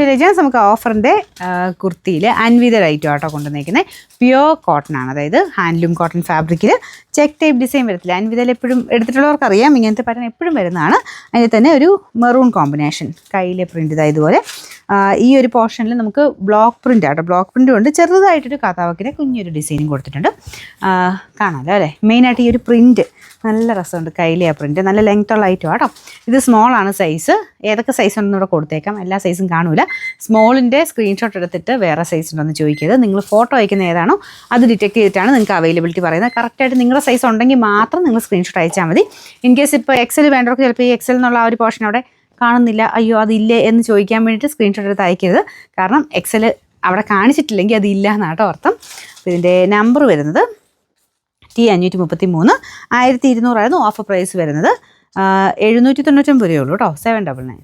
Legends നമുക്ക് ഓഫറിൻ്റെ കുർത്തിയിൽ Anvitha item ആട്ടോ കൊണ്ടുവന്നിരിക്കുന്നത്. പ്യുവർ കോട്ടൺ ആണ്, അതായത് ഹാൻഡ്ലൂം കോട്ടൺ ഫാബ്രിക്കിൽ ചെക്ക് ടൈപ്പ് ഡിസൈൻ വരത്തില്ല. അൻവിതയിൽ എപ്പോഴും എടുത്തിട്ടുള്ളവർക്ക് അറിയാം, ഇങ്ങനത്തെ പാറ്റേൺ എപ്പോഴും വരുന്നതാണ്. അതിൽ തന്നെ ഒരു മെറൂൺ കോമ്പിനേഷൻ, കയ്യിലെ പ്രിൻ്റ് ഇതായതുപോലെ. ഈ ഒരു പോർഷനിൽ നമുക്ക് ബ്ലോക്ക് പ്രിൻ്റ് ആട്ടോ, ബ്ലോക്ക് പ്രിൻ്റ് കൊണ്ട് ചെറുതായിട്ടൊരു കഥാവക്കിൻ്റെ കുഞ്ഞൊരു ഡിസൈനും കൊടുത്തിട്ടുണ്ട്. കാണാമല്ലോ അല്ലേ. മെയിനായിട്ട് ഈ ഒരു പ്രിൻറ്റ് നല്ല രസമുണ്ട്, കയ്യിലെ ആ പ്രിൻറ്റ് നല്ല ലെങ്ത്തുള്ള ഐറ്റം ആട്ടോ. ഇത് സ്മോളാണ് സൈസ്. ഏതൊക്കെ സൈസ് ഉണ്ടെന്ന് ഇവിടെ കൊടുത്തേക്കാം, എല്ലാ സൈസും കാണൂല. സ്മോളിൻ്റെ സ്ക്രീൻഷോട്ട് എടുത്തിട്ട് വേറെ സൈസ് ഉണ്ടോയെന്ന് ചോദിക്കരുത്. നിങ്ങൾ ഫോട്ടോ അയക്കുന്ന ഏതാണോ അത് ഡിറ്റക്ട് ചെയ്തിട്ടാണ് നിങ്ങൾക്ക് അവൈലബിലിറ്റി പറയുന്നത്. കറക്റ്റായിട്ട് നിങ്ങളുടെ സൈസ് ഉണ്ടെങ്കിൽ മാത്രം നിങ്ങൾ സ്ക്രീൻഷോട്ട് അയച്ചാൽ മതി. ഇൻ കേസ് ഇപ്പോൾ എക്സൽ വേണ്ടവർക്ക് ചിലപ്പോൾ ഈ എക്സൽ എന്നുള്ള ആ ഒരു പോർഷൻ അവിടെ കാണുന്നില്ല, അയ്യോ അതില്ലേ എന്ന് ചോദിക്കാൻ വേണ്ടിയിട്ട് സ്ക്രീൻഷോട്ട് എടുത്ത് അയക്കരുത്. കാരണം എക്സൽ അവിടെ കാണിച്ചിട്ടില്ലെങ്കിൽ അതില്ല എന്നാട്ടോ അർത്ഥം. ഇതിൻ്റെ നമ്പർ വരുന്നത് T533, 1200 ഓഫർ പ്രൈസ് വരുന്നത്. 799 രൂപയേ ഉള്ളൂ കേട്ടോ. 799.